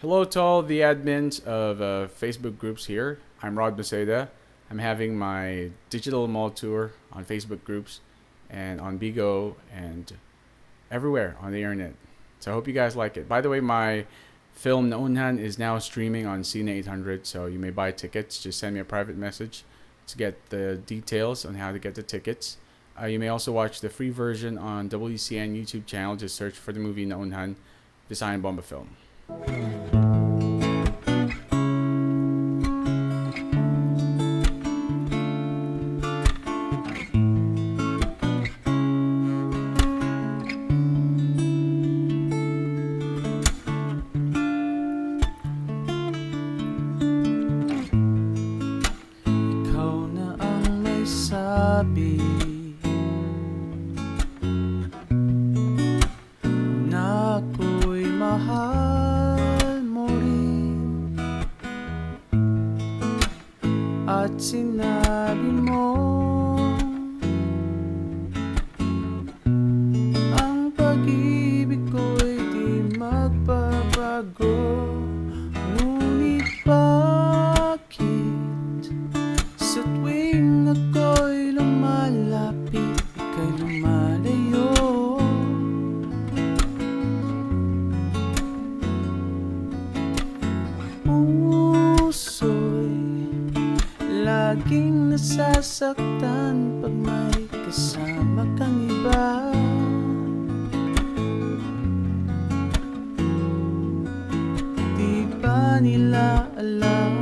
Hello to all the admins of Facebook groups here. I'm Rod Maceda. I'm having my digital mall tour on Facebook groups and on Bigo and everywhere on the internet. So I hope you guys like it. By the way, my film Naunhan is now streaming on Cine 800, so you may buy tickets. Just send me a private message to get the details on how to get the tickets. You may also watch the free version on WCN YouTube channel. Just search for the movie Naunhan, Design Bomba Film. Ikaw na ang may sabi na ako'y mahal mo rin, at sinabi mo ang pag-ibig ko'y di magbabago. Ngunit bakit sa tuwing ako'y lumalapit, ika'y lumalayo? Puso'y laging nasasaktan pag may kasama kang iba. Di ba nila alam?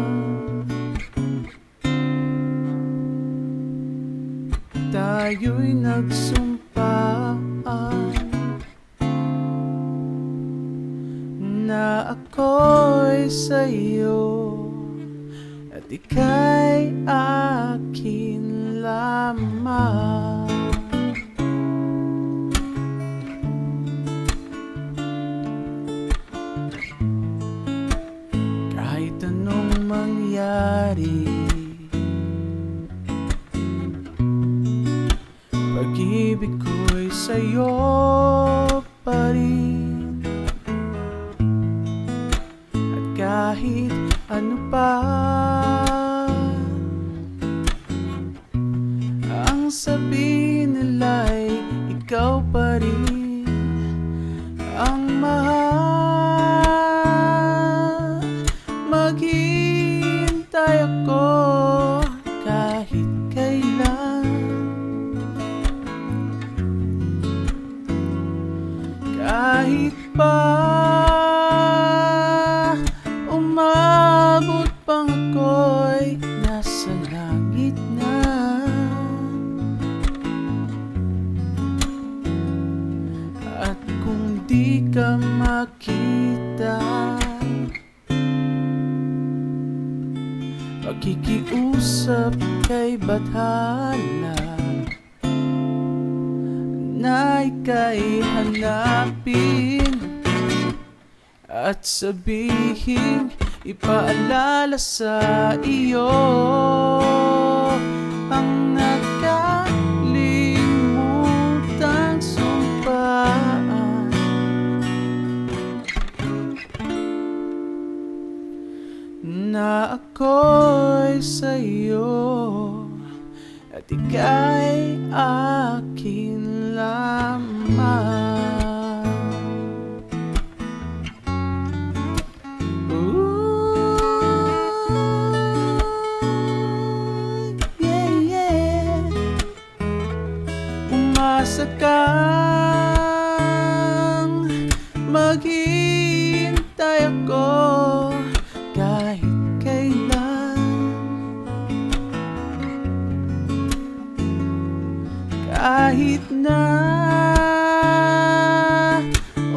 Tayo'y nagsumpaan na ako'y sa'yo at ika'y akin lamang. Kahit anong mangyari, pag-ibig ko'y sa'yo pa rin. At kahit ano pa ang sabihin nila'y ikaw pa rin ang mahal. Maghihintay ako kahit kailan, kahit pa umabot pang ako'y nasa langit na. At kung di ka makita, pakikiusap kay Bathala na ika'y hanapin at sabihin, ipaalala sa iyo ang nakalimutang sumpaan. Na ako'y sa'yo at ika'y akin lamang. Umasa kang maghihintay ako kahit kailan, kahit na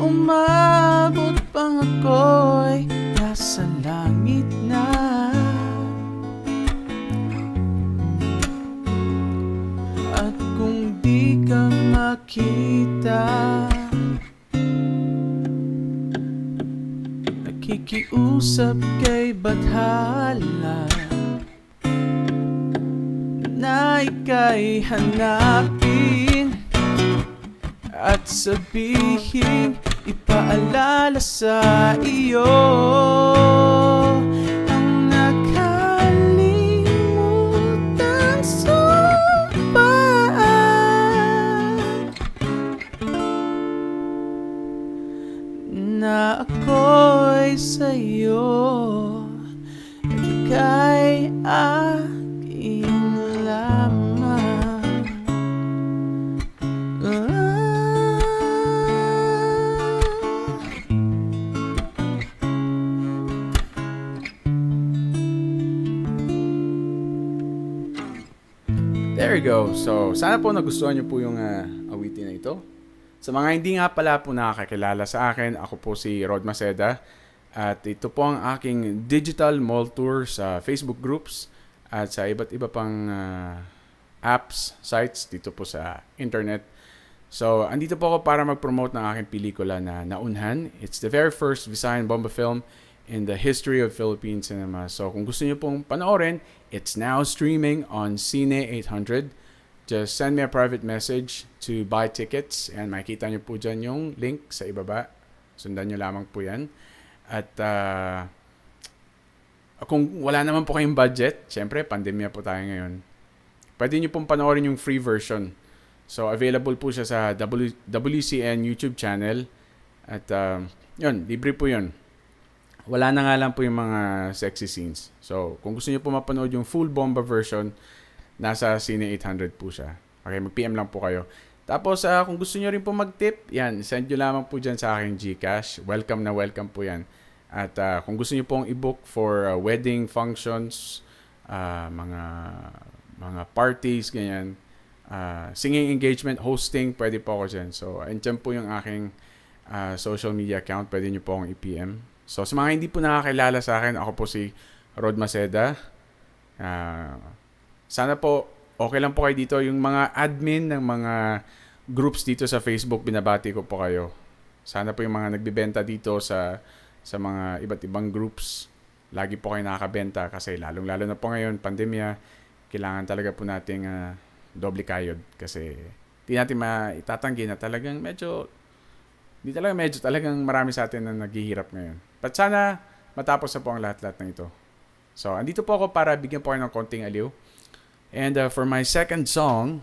umabot pang ako'y nasa langit na. At kung di ka makita, nakikiusap kay Bathala na ika'y hanapin at sabihin, paalala sa iyo ang nakalimutan sumpaan na ako'y sa'yo at ika'y aking lamang. There you go. So, sana po nagustuhan niyo po yung awitin na ito. Sa mga hindi nga pala po nakakakilala sa akin, ako po si Rod Maceda. At ito po ang aking digital mall tour sa Facebook groups at sa iba't iba pang apps, sites dito po sa internet. So, andito po ako para mag-promote ng aking pelikula na Naunhan. It's the very first Visayan Bomba film in the history of Philippine cinema. So, kung gusto niyo pong panoorin, it's now streaming on Cine 800. Just send me a private message to buy tickets and makikita nyo po dyan yung link sa ibaba. Sundan nyo lamang po yan. At kung wala naman po kayong budget, syempre pandemya po tayo ngayon, pwede nyo pong panoorin yung free version. So available po siya sa WCN YouTube channel. At yun, libre po yun. Wala na nga lang po yung mga sexy scenes. So kung gusto nyo po mapanood yung full bomba version, nasa Cine 800 po siya. Okay, mag-PM lang po kayo. Tapos, kung gusto nyo rin po mag-tip, yan, send nyo lamang po dyan sa aking GCash. Welcome na welcome po yan. At kung gusto nyo pong i-book for wedding functions, mga parties, ganyan, singing engagement, hosting, pwede po ako dyan. So, andyan po yung aking social media account. Pwede nyo po akong i-PM. So, sa mga hindi po nakakilala sa akin, ako po si Rod Maceda. Sana po, okay lang po kayo dito. Yung mga admin ng mga groups dito sa Facebook, binabati ko po kayo. Sana po yung mga nagbibenta dito sa mga iba't ibang groups, lagi po kayo nakakabenta kasi lalong-lalo na po ngayon, pandemya, kailangan talaga po nating doble kayod kasi di natin maitatanggi na talagang talagang marami sa atin na naghihirap ngayon. But sana matapos na po ang lahat-lahat ng ito. So, andito po ako para bigyan po kayo ng konting aliw. And for my second song,